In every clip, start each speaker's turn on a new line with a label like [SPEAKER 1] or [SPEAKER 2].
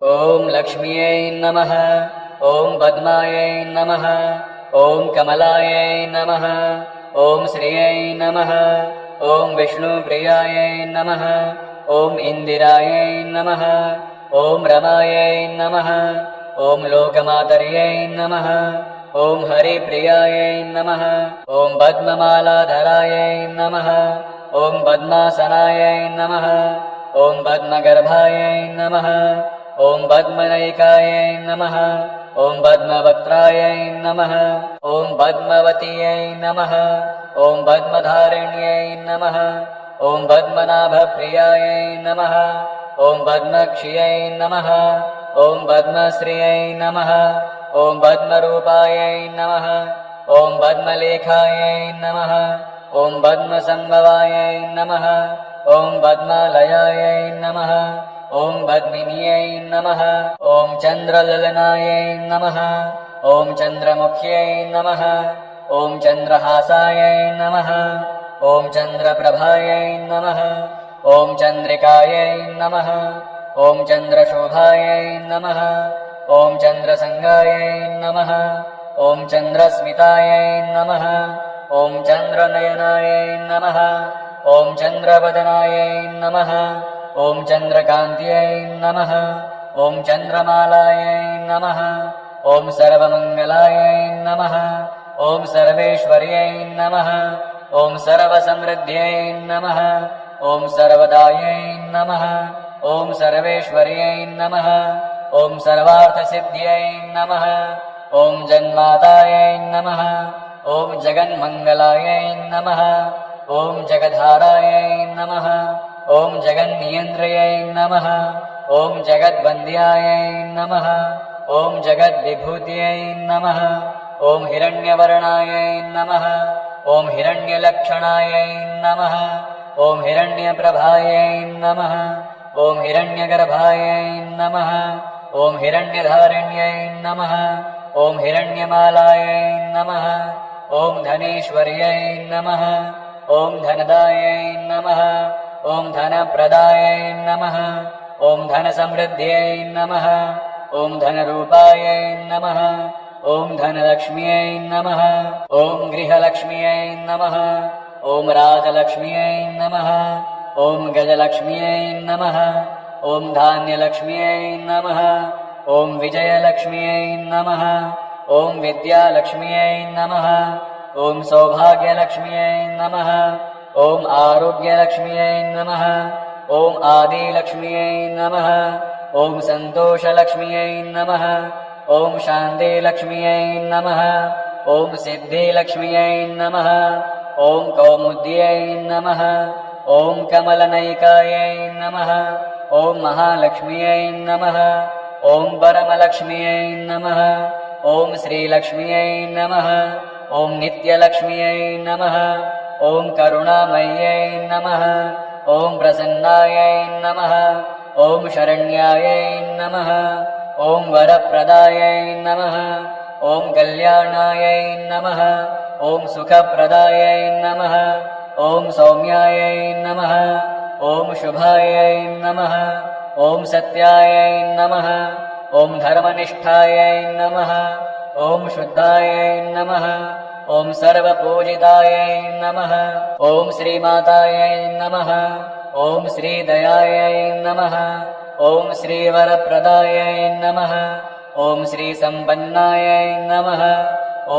[SPEAKER 1] ॐ लक्ष्म्यै नमः। ॐ पद्मायै नमः। ॐ कमलायै नमः। ॐ श्रियै नमः। ॐ विष्णुप्रियायै नमः। ॐ इन्दिरायै नमः। ॐ रमायै नमः। ॐ लोकमातर्यै नमः। ॐ हरिप्रियायै नमः। ॐ पद्ममालाधरायै नमः। ॐ पद्मासनायै नमः। ॐ पद्मगर्भायै नमः। ॐ पद्मनैकायै नमः। ॐ पद्मवक्त्रायै नमः। ॐ पद्मवत्यै नमः। ॐ पद्मधारिण्यै नमः। ॐ पद्मनाभप्रियायै नमः। ॐ पद्मक्ष्यै नमः। ॐ पद्मश्रियै नमः। ॐ पद्मरूपायै नमः। ॐ पद्मलेखायै नमः। ॐ पद्मसम्भवायै नमः। ॐ पद्मालयायै नमः। ॐ पद्मिन्यै नमः। ॐ चन्द्रललनायै नमः। ॐ चन्द्रमुख्यै नमः। ॐ चन्द्रहासायै नमः। ॐ चन्द्रप्रभायै नमः। ॐ चन्द्रिकायै नमः। ॐ चन्द्रशोभायै नमः। ॐ चन्द्रसङ्गायै नमः। ॐ चन्द्रस्मितायै नमः। ॐ चन्द्रनयनायै नमः। ॐ चन्द्रवदनायै नमः। ॐ चन्द्रकान्त्यै नमः। ॐ चन्द्रमालायै नमः। ॐ सर्वमङ्गलायै नमः। ॐ सर्वेश्वर्यै नमः। ॐ सर्वसमृद्ध्यै नमः। ॐ सर्वदायै नमः। ॐ सर्वेश्वर्यै नमः। ॐ सर्वार्थसिद्ध्यै नमः। ॐ जन्मातायै नमः। ॐ जगन्मङ्गलायै नमः। ॐ जगद्धारायै नमः। ॐ जगन्नियन्त्रयै नमः। ॐ जगद्वन्द्यायै नमः। ॐ जगद्विभूत्यै नमः। ॐ हिरण्यवर्णायै नमः। ॐ हिरण्यलक्षणायै नमः। ॐ हिरण्यप्रभायै नमः। ॐ हिरण्यगर्भायै नमः। ॐ हिरण्यधारिण्यै नमः। ॐ हिरण्यमालायै नमः। ॐ धनेश्वर्यै नमः। ॐ धनदायै नमः। ॐ धनप्रदायै नमः। ॐ धनसमृद्ध्यै नमः। ॐ धनरूपायै नमः। ॐ धनलक्ष्म्यै नमः। ॐ गृहलक्ष्म्यै नमः। ॐ राजलक्ष्म्यै नमः। ॐ गजलक्ष्म्यै नमः। ॐ धान्यलक्ष्म्यै नमः। ॐ विजयलक्ष्म्यै नमः। ॐ विद्यालक्ष्म्यै नमः। ॐ सौभाग्यलक्ष्म्यै नमः। ॐ आरोग्यलक्ष्म्यै नमः। ॐ आदिलक्ष्म्यै नमः। ॐ सन्तोषलक्ष्म्यै नमः। ॐ शान्तिलक्ष्म्यै नमः। ॐ सिद्धिलक्ष्म्यै नमः। ॐ कौमुद्यै नमः। ॐ कमलनैकायै नमः। ॐ महालक्ष्म्यै नमः। ॐ परमलक्ष्म्यै नमः। ॐ श्रीलक्ष्म्यै नमः। ॐ नित्यलक्ष्म्यै नमः। ॐ करुणामय्यै नमः। ॐ प्रसन्नायै नमः। ॐ शरण्यायै नमः। ॐ वरप्रदायै नमः। ॐ कल्याणायै नमः। ॐ सुखप्रदायै नमः। ॐ सौम्यायै नमः। ॐ शुभायै नमः। ॐ सत्यायै नमः। ॐ धर्मनिष्ठायै नमः। ॐ शुद्धायै नमः। ॐ सर्वपूजितायै नमः। ॐ श्रीमातायै नमः। ॐ श्रीदयायै नमः। ॐ श्रीवरप्रदायै नमः। ॐ श्रीसम्पन्नायै नमः।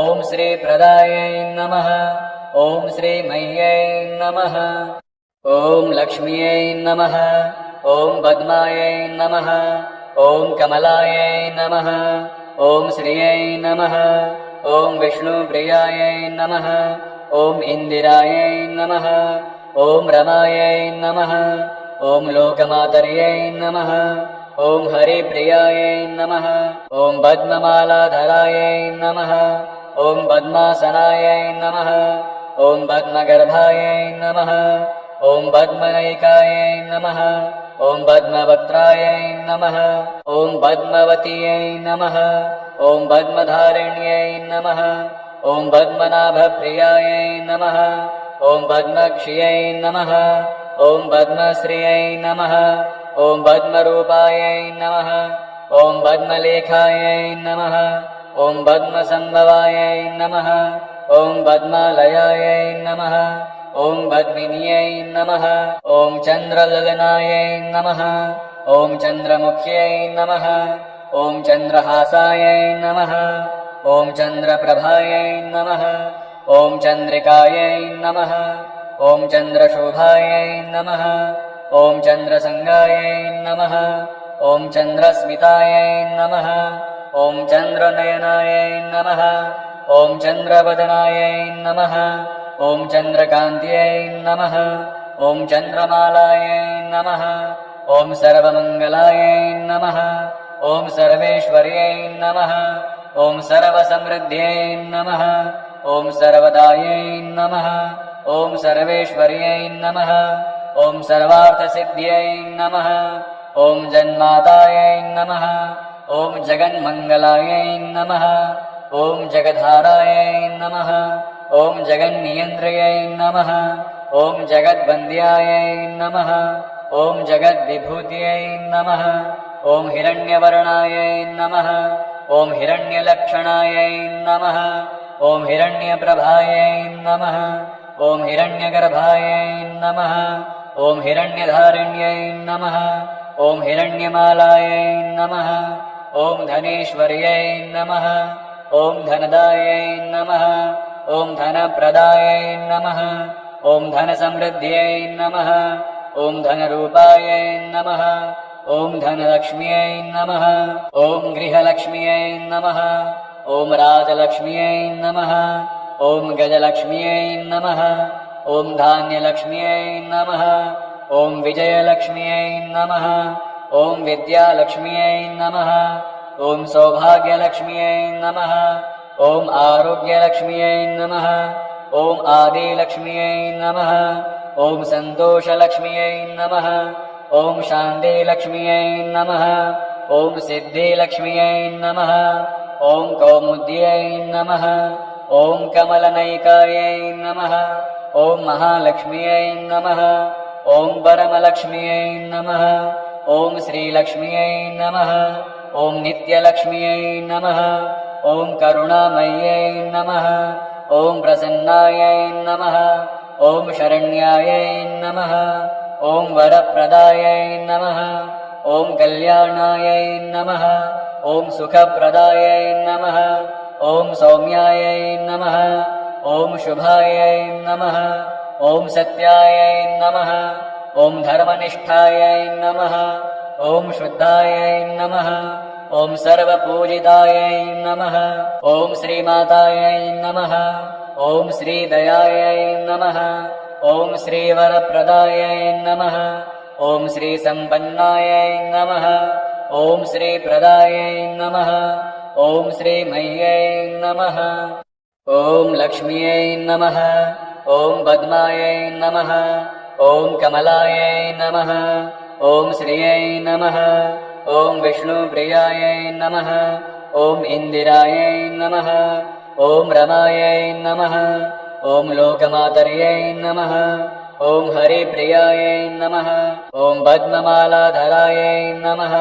[SPEAKER 1] ॐ श्रीप्रदायै नमः। ॐ श्रीमय्यै नमः। ॐ लक्ष्म्यै नमः। ॐ पद्मायै नमः। ॐ कमलायै नमः। ॐ श्रियै नमः। ॐ विष्णुप्रियायै नमः। ॐ इन्दिरायै नमः। ॐ रमायै नमः। ॐ लोकमातर्यै नमः। ॐ हरिप्रियायै नमः। ॐ पद्ममालाधरायै नमः। ॐ पद्मासनायै नमः। ॐ पद्मगर्भायै नमः। ॐ पद्मनैकायै नमः। ॐ पद्मवक्त्रायै नमः। ॐ पद्मवत्यै नमः। ॐ पद्मधारिण्यै नमः। ॐ पद्मनाभप्रियायै नमः। ॐ पद्मक्ष्यै नमः। ॐ पद्मश्रियै नमः। ॐ पद्मरूपायै नमः ॐ पद्मलेखायै नमः ॐ पद्मसम्भवायै नमः ॐ पद्मालयायै नमः ॐ पद्मिन्यै नमः ॐ चन्द्रललनायै नमः ॐ चन्द्रमुख्यै नमः ॐ चन्द्रहासायै नमः ॐ चन्द्रप्रभायै नमः ॐ चन्द्रिकायै नमः ॐ चन्द्रशोभायै नमः ॐ चन्द्रसङ्गायै नमः ॐ चन्द्रस्मितायै नमः ॐ चन्द्रनयनायै नमः ॐ चन्द्रवदनायै नमः ॐ चन्द्रकान्त्यै नमः ॐ चन्द्रमालायै नमः ॐ सर्वमङ्गलायै नमः ॐ सर्वेश्वर्यै नमः ॐ सर्वसमृद्ध्यै नमः ॐ सर्वदायै नमः ॐ सर्वेश्वर्यै नमः ॐ सर्वार्थसिद्ध्यै नमः ॐ जन्मातायै नमः ॐ जगन्मङ्गलायै नमः ॐ जगद्धारायै नमः ॐ जगन्नियन्त्रयै नमः ॐ जगद्वन्द्यायै नमः ॐ जगद्विभूत्यै नमः ॐ हिरण्यवर्णायै नमः ॐ हिरण्यलक्षणायै नमः ॐ हिरण्यप्रभायै नमः ॐ हिरण्यगर्भायै नमः ॐ हिरण्यधारिण्यै नमः ॐ हिरण्यमालायै नमः ॐ धनेश्वर्यै नमः ॐ धनदायै नमः ॐ धनप्रदायै नमः ॐ धनसमृद्ध्यै नमः ॐ धनरूपायै नमः ॐ धनलक्ष्म्यै नमः ॐ गृहलक्ष्म्यै नमः ॐ राजलक्ष्म्यै नमः ॐ गजलक्ष्म्यै नमः ॐ धान्यलक्ष्म्यै नमः ॐ विजयलक्ष्म्यै नमः ॐ विद्यालक्ष्म्यै नमः ॐ सौभाग्यलक्ष्म्यै नमः ॐ आरोग्यलक्ष्म्यै नमः ॐ आदिलक्ष्म्यै नमः ॐ सन्तोषलक्ष्म्यै नमः ॐ शान्तिलक्ष्म्यै नमः ॐ सिद्धिलक्ष्म्यै नमः ॐ कौमुद्यै नमः ॐ कमलनैकायै नमः ॐ महालक्ष्म्यै नमः ॐ परमलक्ष्म्यै नमः ॐ श्रीलक्ष्म्यै नमः ॐ नित्यलक्ष्म्यै नमः ॐ करुणामय्यै नमः ॐ प्रसन्नायै नमः ॐ शरण्यायै नमः ॐ वरप्रदायै नमः ॐ कल्याणायै नमः ॐ सुखप्रदायै नमः ॐ सौम्यायै नमः ॐ शुभायै नमः ॐ सत्यायै नमः ॐ धर्मनिष्ठायै नमः ॐ शुद्धायै नमः ॐ सर्वपूजितायै नमः ॐ श्रीमातायै नमः ॐ श्रीदयायै नमः ॐ श्रीवरप्रदायै नमः ॐ श्रीसम्पन्नायै नमः ॐ श्रीप्रदायै नमः ॐ श्रीमह्यै नमः ॐ लक्ष्म्यै नमः ॐ पद्मायै नमः ॐ कमलायै नमः ॐ श्रियै नमः ॐ विष्णुप्रियायै नमः ॐ इन्दिरायै नमः ॐ रमायै नमः ॐ लोकमातर्यै नमः ॐ हरिप्रियायै नमः ॐ पद्ममालाधरायै नमः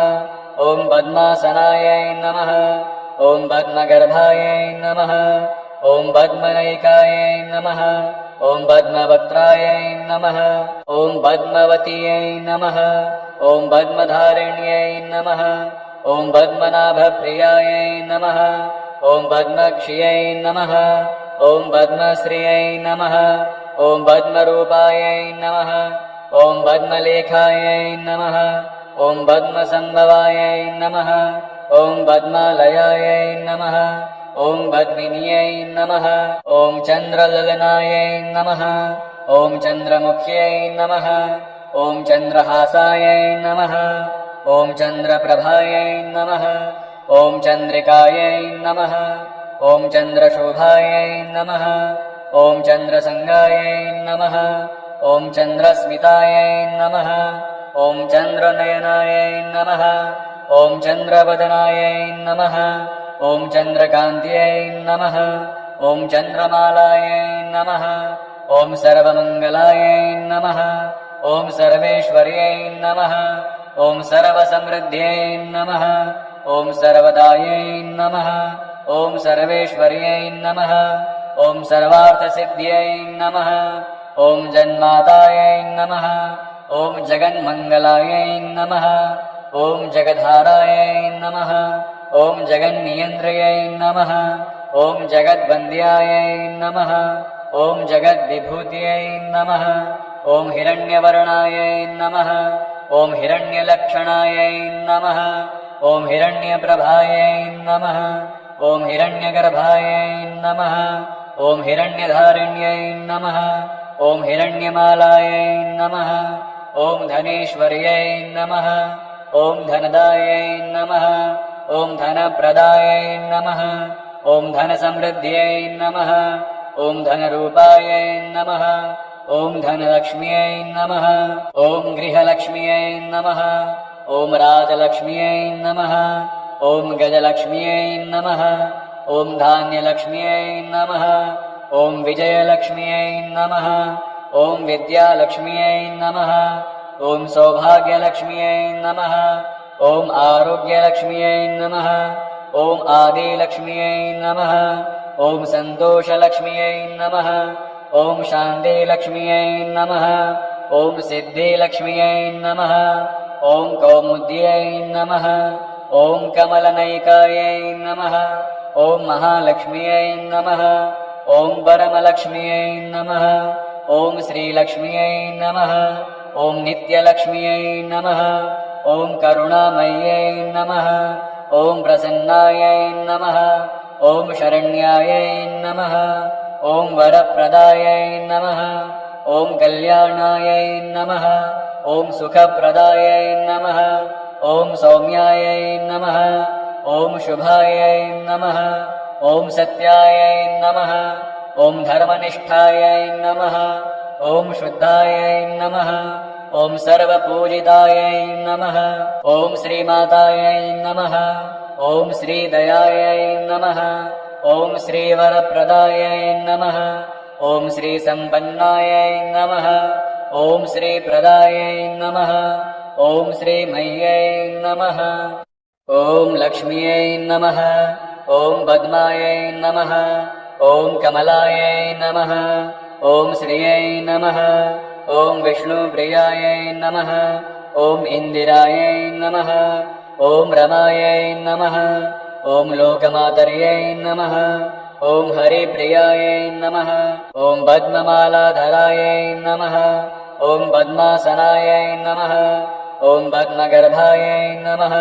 [SPEAKER 1] ॐ पद्मासनायै नमः ॐ पद्मगर्भायै नमः ॐ पद्मनैकायै नमः ॐ पद्मवक्त्रायै नमः ॐ पद्मवत्यै नमः ॐ पद्मधारिण्यै नमः ॐ पद्मनाभप्रियायै नमः ॐ पद्मक्ष्यै नमः ॐ पद्मश्रियै नमः ॐ पद्मरूपायै नमः ॐ पद्मलेखायै नमः ॐ पद्मसम्भवायै नमः ॐ पद्मालयायै नमः ॐ पद्मिन्यै नमः ॐ चन्द्रललनायै नमः ॐ चन्द्रमुख्यै नमः ॐ चन्द्रहासायै नमः ॐ चन्द्रप्रभायै नमः ॐ चन्द्रिकायै नमः ॐ चन्द्रशोभायै नमः ॐ चन्द्रसङ्गायै नमः ॐ चन्द्रस्मितायै नमः ॐ चन्द्रनयनायै नमः ॐ चन्द्रवदनायै नमः ॐ चन्द्रकान्त्यै नमः ॐ चन्द्रमालायै नमः ॐ सर्वमङ्गलायै नमः ॐ सर्वेश्वर्यै नमः ॐ सर्वसमृद्ध्यै नमः ॐ सर्वदायै नमः ॐ सर्वेश्वर्यै नमः ॐ सर्वार्थसिद्ध्यै नमः ॐ जन्मातायै नमः ॐ जगन्मङ्गलायै नमः ॐ जगद्धारायै नमः ॐ जगन्नियन्त्रयै नमः ॐ जगद्वन्द्यायै नमः ॐ जगद्विभूत्यै नमः ॐ हिरण्यवर्णायै नमः ॐ हिरण्यलक्षणायै नमः ॐ हिरण्यप्रभायै नमः ॐ हिरण्यगर्भायै नमः ॐ हिरण्यधारिण्यै नमः ॐ हिरण्यमालायै नमः ॐ धनेश्वर्यै नमः ॐ धनदायै नमः ॐ धनप्रदायै नमः ॐ धनसमृद्ध्यै नमः ॐ धनरूपायै नमः ॐ धनलक्ष्म्यै नमः ॐ गृहलक्ष्म्यै नमः ॐ राजलक्ष्म्यै नमः ॐ गजलक्ष्म्यै नमः ॐ धान्यलक्ष्म्यै नमः ॐ विजयलक्ष्म्यै नमः ॐ विद्यालक्ष्म्यै नमः ॐ सौभाग्यलक्ष्म्यै नमः ॐ आरोग्यलक्ष्म्यै नमः ॐ आदिलक्ष्म्यै नमः ॐ सन्तोषलक्ष्म्यै नमः ॐ शान्तिलक्ष्म्यै नमः ॐ सिद्धिलक्ष्म्यै नमः ॐ कौमुद्यै नमः ॐ कमलनयिकायै नमः ॐ महालक्ष्म्यै नमः ॐ परमलक्ष्म्यै नमः ॐ श्रीलक्ष्म्यै नमः ॐ नित्यलक्ष्म्यै नमः ॐ करुणामय्यै नमः ॐ प्रसन्नायै नमः ॐ शरण्यायै नमः ॐ वरप्रदायै नमः ॐ कल्याणायै नमः ॐ सुखप्रदायै नमः ॐ सौम्यायै नमः ॐ शुभायै नमः ॐ सत्यायै नमः ॐ धर्मनिष्ठायै नमः ॐ शुद्धायै नमः ॐ सर्वपूजितायै नमः ॐ श्रीमातायै नमः ॐ श्रीदयायै नमः ॐ श्रीवरप्रदायै नमः ॐ श्रीसम्पन्नायै नमः ॐ श्रीप्रदायै नमः ॐ श्रीमय्यै नमः ॐ लक्ष्म्यै नमः ॐ पद्मायै नमः ॐ कमलायै नमः ॐ श्रियै नमः ॐ विष्णुप्रियायै नमः ॐ इन्दिरायै नमः ॐ रमायै नमः ॐ लोकमातर्यै नमः ॐ हरिप्रियायै नमः ॐ पद्ममालाधरायै नमः ॐ पद्मासनायै नमः ॐ पद्मगर्भायै नमः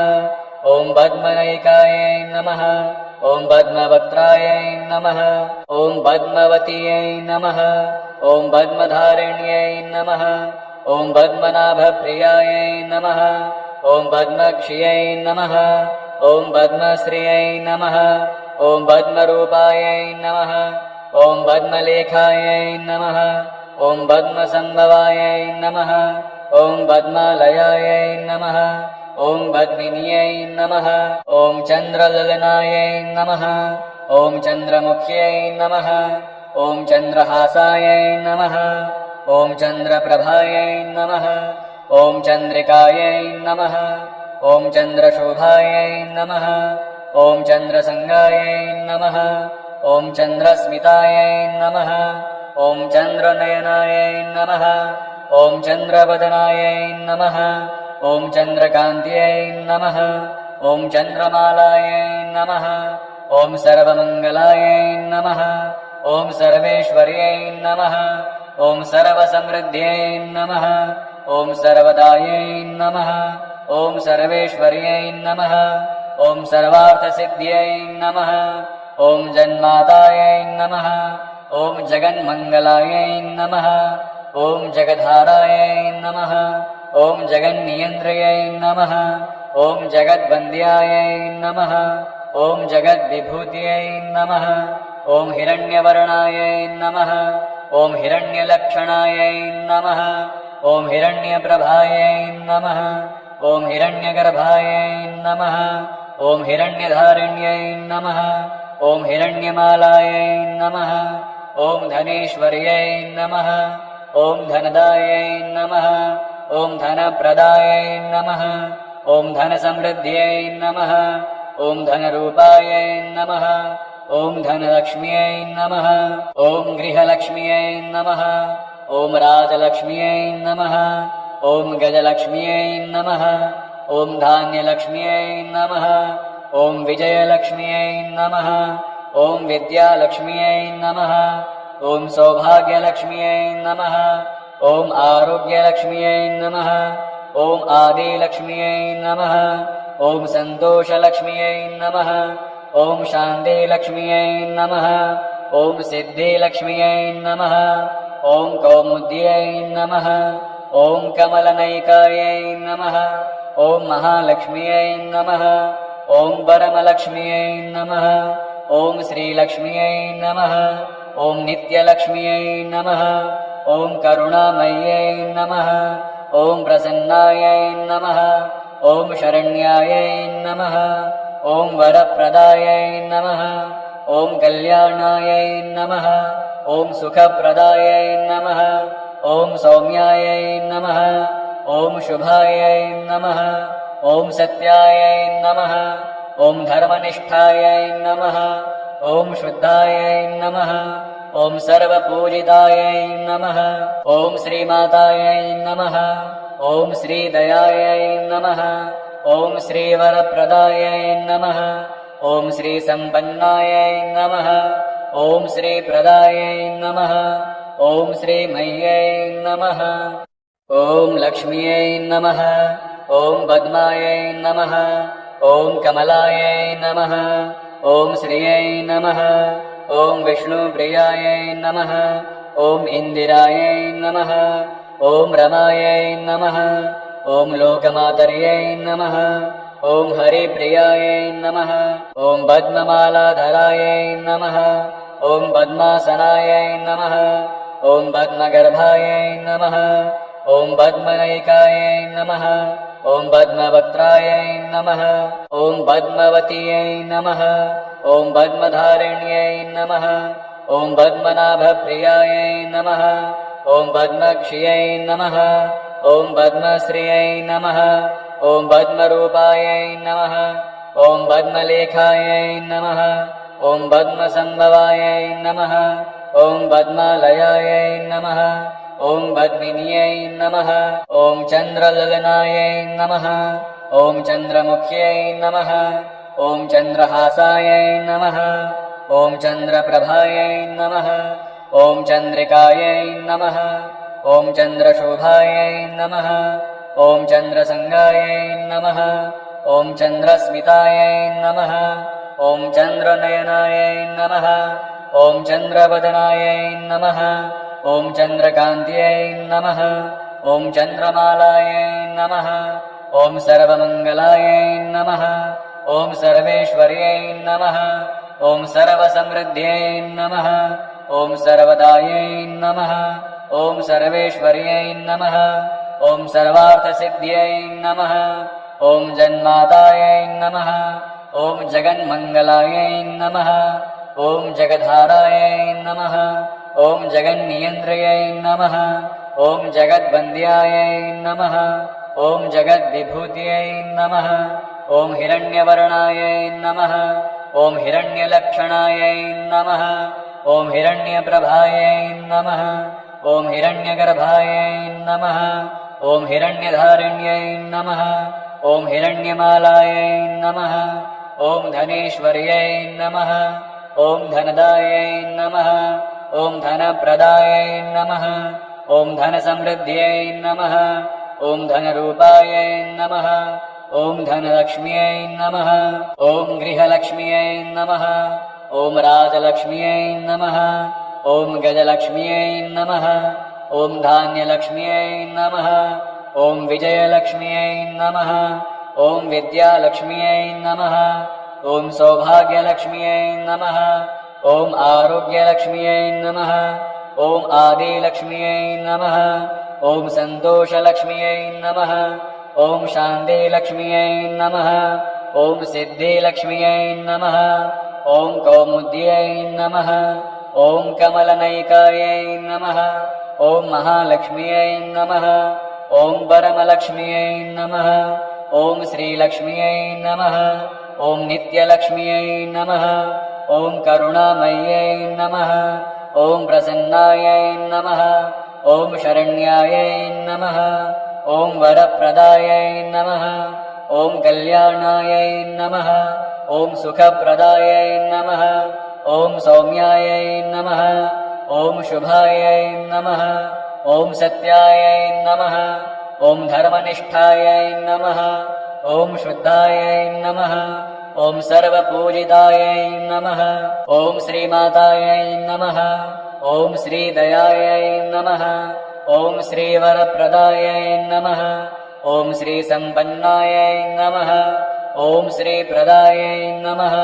[SPEAKER 1] ॐ पद्मनयिकायै नमः ॐ पद्मवक्त्रायै नमः ॐ पद्मवत्यै नमः ॐ पद्मधारिण्यै नमः ॐ पद्मनाभप्रियायै नमः ॐ पद्मक्ष्यै नमः ॐ पद्मश्रियै नमः ॐ पद्मरूपायै नमः ॐ पद्मलेखायै नमः ॐ पद्मसम्भवायै नमः ॐ पद्मालयायै नमः ॐ पद्मिन्यै नमः ॐ चन्द्रललनायै नमः ॐ चन्द्रमुख्यै नमः ॐ चन्द्रहासायै नमः ॐ चन्द्रप्रभायै नमः ॐ चन्द्रिकायै नमः ॐ चन्द्रशोभायै नमः ॐ चन्द्रसङ्गायै नमः ॐ चन्द्रस्मितायै नमः ॐ चन्द्रनयनायै नमः ॐ चन्द्रवदनायै नमः ॐ चन्द्रकान्त्यै नमः ॐ चन्द्रमालायै नमः ॐ सर्वमङ्गलायै नमः ॐ सर्वेश्वर्यै नमः ॐ सर्वसमृद्ध्यै नमः ॐ सर्वदायै नमः ॐ सर्वेश्वर्यै नमः ॐ सर्वार्थसिद्ध्यै नमः ॐ जन्मातायै नमः ॐ जगन्मङ्गलायै नमः ॐ जगद्धारायै नमः ॐ जगन्नियन्त्रयै नमः ॐ जगद्वन्द्यायै नमः ॐ जगद्विभूत्यै नमः ॐ हिरण्यवर्णायै नमः ॐ हिरण्यलक्षणायै नमः ॐ हिरण्यप्रभायै नमः ॐ हिरण्यगर्भायै नमः ॐ हिरण्यधारिण्यै नमः ॐ हिरण्यमालायै नमः ॐ धनेश्वर्यै नमः ॐ धनदायै नमः ॐ धनप्रदायै नमः ॐ धनसमृद्ध्यै नमः ॐ धनरूपायै नमः ॐ धनलक्ष्म्यै नमः ॐ गृहलक्ष्म्यै नमः ॐ राजलक्ष्म्यै नमः ॐ गजलक्ष्म्यै नमः ॐ धान्यलक्ष्म्यै नमः ॐ विजयलक्ष्म्यै नमः ॐ विद्यालक्ष्म्यै नमः ॐ सौभाग्यलक्ष्म्यै नमः ॐ आरोग्यलक्ष्म्यै नमः ॐ आदिलक्ष्म्यै नमः ॐ सन्तोषलक्ष्म्यै नमः ॐ शान्तिलक्ष्म्यै नमः ॐ सिद्धिलक्ष्म्यै नमः ॐ कौमुद्यै नमः ॐ कमलनैकायै नमः ॐ महालक्ष्म्यै नमः ॐ परमलक्ष्म्यै नमः ॐ श्रीलक्ष्म्यै नमः ॐ नित्यलक्ष्म्यै नमः ॐ करुणामय्यै नमः ॐ प्रसन्नायै नमः ॐ शरण्यायै नमः ॐ वरप्रदायै नमः ॐ कल्याणायै नमः ॐ सुखप्रदायै नमः ॐ सौम्यायै नमः ॐ शुभायै नमः ॐ सत्यायै नमः ॐ धर्मनिष्ठायै नमः ॐ शुद्धायै नमः ॐ सर्वपूजितायै नमः ॐ श्रीमातायै नमः ॐ श्रीदयायै नमः ॐ श्रीवरप्रदायै नमः ॐ श्रीसम्पन्नायै नमः ॐ श्रीप्रदायै नमः ॐ श्रीमय्यै नमः ॐ लक्ष्म्यै नमः ॐ पद्मायै नमः ॐ कमलायै नमः ॐ श्रियै नमः ॐ विष्णुप्रियायै नमः ॐ इन्दिरायै नमः ॐ रमायै नमः ॐ लोकमातर्यै नमः ॐ हरिप्रियायै नमः ॐ पद्ममालाधरायै नमः ॐ पद्मासनायै नमः ॐ पद्मगर्भायै नमः ॐ पद्मनैकायै नमः ॐ पद्मवक्त्रायै नमः ॐ पद्मवत्यै नमः ॐ पद्मधारिण्यै नमः ॐ पद्मनाभप्रियायै नमः ॐ पद्मक्ष्यै नमः ॐ पद्मश्रियै नमः ॐ पद्मरूपायै नमः ॐ पद्मलेखायै नमः ॐ पद्मसम्भवायै नमः ॐ पद्मालयायै नमः ॐ पद्मिन्यै नमः ॐ चन्द्रललनायै नमः ॐ चन्द्रमुख्यै नमः ॐ चन्द्रहासायै नमः ॐ चन्द्रप्रभायै नमः ॐ चन्द्रिकायै नमः ॐ चन्द्रशोभायै नमः ॐ चन्द्रसङ्गायै नमः ॐ चन्द्रस्मितायै नमः ॐ चन्द्रनयनायै नमः ॐ चन्द्रवदनायै नमः ॐ चन्द्रकान्त्यै नमः ॐ चन्द्रमालायै नमः ॐ सर्वमङ्गलायै नमः ॐ सर्वेश्वर्यै नमः ॐ सर्वसमृद्ध्यै नमः ॐ सर्वदायै नमः ॐ सर्वेश्वर्यै नमः ॐ सर्वार्थसिद्ध्यै नमः ॐ जन्मातायै नमः ॐ जगन्मङ्गलायै नमः ॐ जगद्धारायै नमः ॐ जगन्नियन्त्रयै नमः ॐ जगद्वन्द्यायै नमः ॐ जगद्विभूत्यै नमः ॐ हिरण्यवर्णायै नमः ॐ हिरण्यलक्षणायै नमः ॐ हिरण्यप्रभायै नमः ॐ हिरण्यगर्भायै नमः ॐ हिरण्यधारिण्यै नमः ॐ हिरण्यमालायै नमः ॐ धनेश्वर्यै नमः ॐ धनदायै नमः ॐ धनप्रदायै नमः ॐ धनसमृद्ध्यै नमः ॐ धनरूपायै नमः ॐ धनलक्ष्म्यै नमः ॐ गृहलक्ष्म्यै नमः ॐ राजलक्ष्म्यै नमः ॐ गजलक्ष्म्यै नमः ॐ धान्यलक्ष्म्यै नमः ॐ विजयलक्ष्म्यै नमः ॐ विद्यालक्ष्म्यै नमः ॐ सौभाग्यलक्ष्म्यै नमः ॐ आरोग्यलक्ष्म्यै नमः ॐ आदिलक्ष्म्यै नमः ॐ सन्तोषलक्ष्म्यै नमः ॐ शान्तिलक्ष्म्यै नमः ॐ सिद्धिलक्ष्म्यै नमः ॐ कौमुद्यै नमः ॐ कमलनैकायै नमः ॐ महालक्ष्म्यै नमः ॐ परमलक्ष्म्यै नमः। ॐ श्रीलक्ष्म्यै नमः। ॐ नित्यलक्ष्म्यै नमः। ॐ करुणामय्यै नमः। ॐ प्रसन्नायै नमः। ॐ शरण्यायै नमः। ॐ वरप्रदायै नमः। ॐ कल्याणायै नमः। ॐ सुखप्रदायै नमः। ॐ सौम्यायै नमः। ॐ शुभायै नमः। ॐ सत्यायै नमः। ॐ धर्मनिष्ठायै नमः। ॐ शुद्धायै नमः। ॐ सर्वपूजितायै नमः। ॐ श्रीमातायै नमः। ॐ श्रीदयायै नमः। ॐ श्रीवरप्रदायै नमः। ॐ श्रीसम्पन्नायै नमः। ॐ श्रीप्रदायै नमः।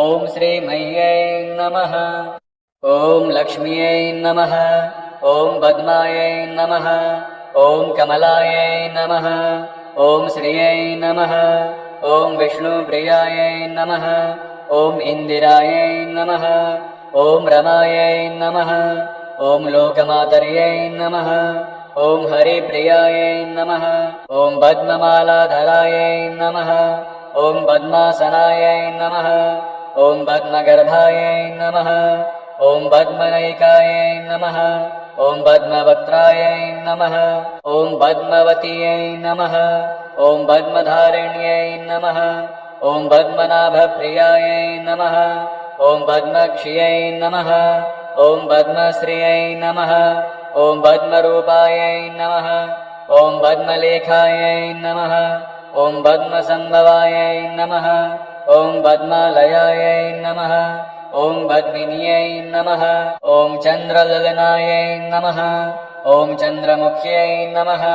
[SPEAKER 1] ॐ श्रीमय्यै नमः। ॐ लक्ष्म्यै नमः। ॐ पद्मायै नमः। ॐ कमलायै नमः। ॐ श्रियै नमः। ॐ विष्णुप्रियायै नमः। ॐ इन्दिरायै नमः। ॐ रमायै नमः। ॐ लोकमातर्यै नमः। ॐ हरिप्रियायै नमः। ॐ पद्ममालाधरायै नमः। ॐ पद्मासनायै नमः। ॐ पद्मगर्भायै नमः। ॐ पद्मनैकायै नमः। ॐ पद्मवक्त्रायै नमः। ॐ पद्मवत्यै नमः। ॐ पद्मधारिण्यै नमः। ॐ पद्मनाभप्रियायै नमः। ॐ पद्मक्ष्यै नमः। ॐ पद्मश्रियै नमः। ॐ पद्मरूपायै नमः। ॐ पद्मलेखायै नमः। ॐ पद्मसम्भवायै नमः। ॐ पद्मालयायै नमः। ॐ पद्मिन्यै नमः। ॐ चन्द्रललनायै नमः। ॐ चन्द्रमुख्यै नमः।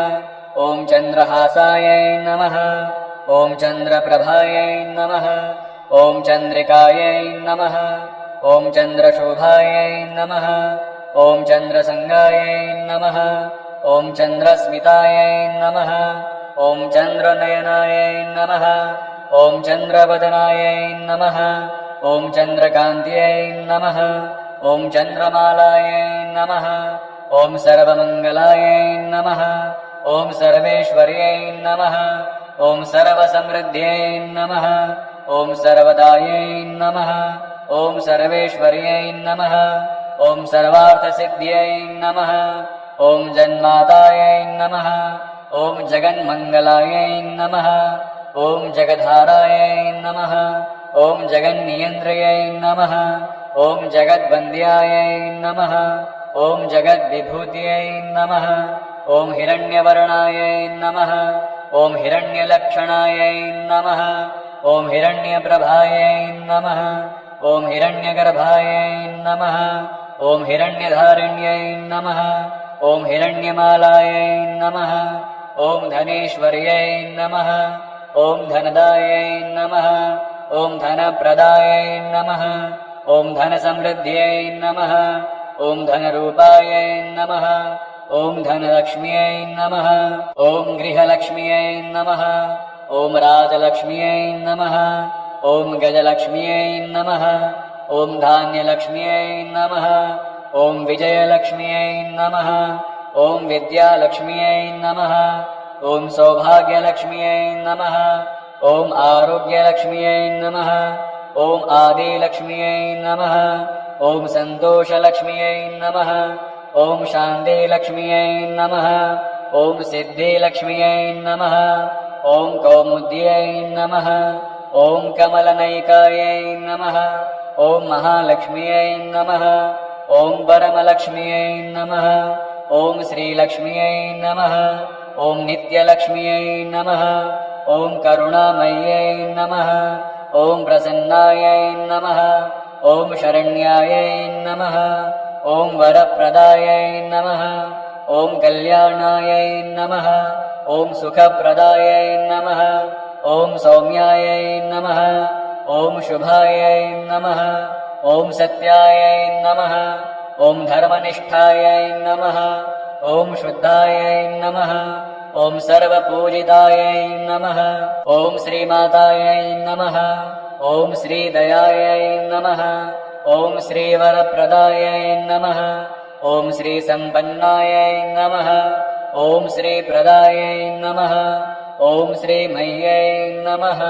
[SPEAKER 1] ॐ चन्द्रहासायै नमः। ॐ चन्द्रप्रभायै नमः। ॐ चन्द्रिकायै नमः। ॐ चन्द्रशोभायै नमः। ॐ चन्द्रसङ्गायै नमः। ॐ चन्द्रस्मितायै नमः। ॐ चन्द्रनयनायै नमः। ॐ चन्द्रवदनायै नमः। ॐ चन्द्रकान्त्यै नमः। ॐ चन्द्रमालायै नमः। ॐ सर्वमङ्गलायै नमः। ॐ सर्वेश्वर्यै नमः। ॐ सर्वसमृद्ध्यै नमः। ॐ सर्वदायै नमः। ॐ सर्वेश्वर्यै नमः। ॐ सर्वार्थसिद्ध्यै नमः। ॐ जन्मातायै नमः। ॐ जगन्मङ्गलायै नमः। ॐ जगद्धारायै नमः। ॐ जगन्नियन्त्रयै नमः। ॐ जगद्वन्द्यायै नमः। ॐ जगद्विभूत्यै नमः। ॐ हिरण्यवर्णायै नमः। ॐ हिरण्यलक्षणायै नमः। ॐ हिरण्यप्रभायै नमः। ॐ हिरण्यगर्भायै नमः। ॐ हिरण्यधारिण्यै नमः। ॐ हिरण्यमालायै नमः। ॐ धनेश्वर्यै नमः। ॐ धनदायै नमः। ॐ धनप्रदायै नमः। ॐ धनसमृद्ध्यै नमः। ॐ धनरूपायै नमः। ॐ धनलक्ष्म्यै नमः। ॐ गृहलक्ष्म्यै नमः। ॐ राजलक्ष्म्यै नमः। ॐ गजलक्ष्म्यै नमः। ॐ धान्यलक्ष्म्यै नमः। ॐ विजयलक्ष्म्यै नमः। ॐ विद्यालक्ष्म्यै नमः। ॐ सौभाग्यलक्ष्म्यै नमः। ॐ आरोग्यलक्ष्म्यै नमः। ॐ आदिलक्ष्म्यै नमः। ॐ सन्तोषलक्ष्म्यै नमः। ॐ शान्तिलक्ष्म्यै नमः। ॐ सिद्धिलक्ष्म्यै नमः। ॐ कौमुद्यै नमः। ॐ कमलनैकायै नमः। ॐ महालक्ष्म्यै नमः। ॐ परमलक्ष्म्यै नमः। ॐ श्रीलक्ष्म्यै नमः। ॐ नित्यलक्ष्म्यै नमः। ॐ करुणामय्यै नमः। ॐ प्रसन्नायै नमः। ॐ शरण्यायै नमः। ॐ वरप्रदायै नमः। ॐ कल्याणायै नमः। ॐ सुखप्रदायै नमः। ॐ सौम्यायै नमः। ॐ शुभायै नमः। ॐ सत्यायै नमः। ॐ धर्मनिष्ठायै नमः। ॐ शुद्धायै नमः। ॐ सर्वपूजितायै नमः। ॐ श्रीमातायै नमः। ॐ श्रीदयायै नमः। ॐ श्रीवरप्रदायै नमः। ॐ श्रीसम्पन्नायै नमः। ॐ श्रीप्रदायै नमः ॐ श्रीमह्यै नमः।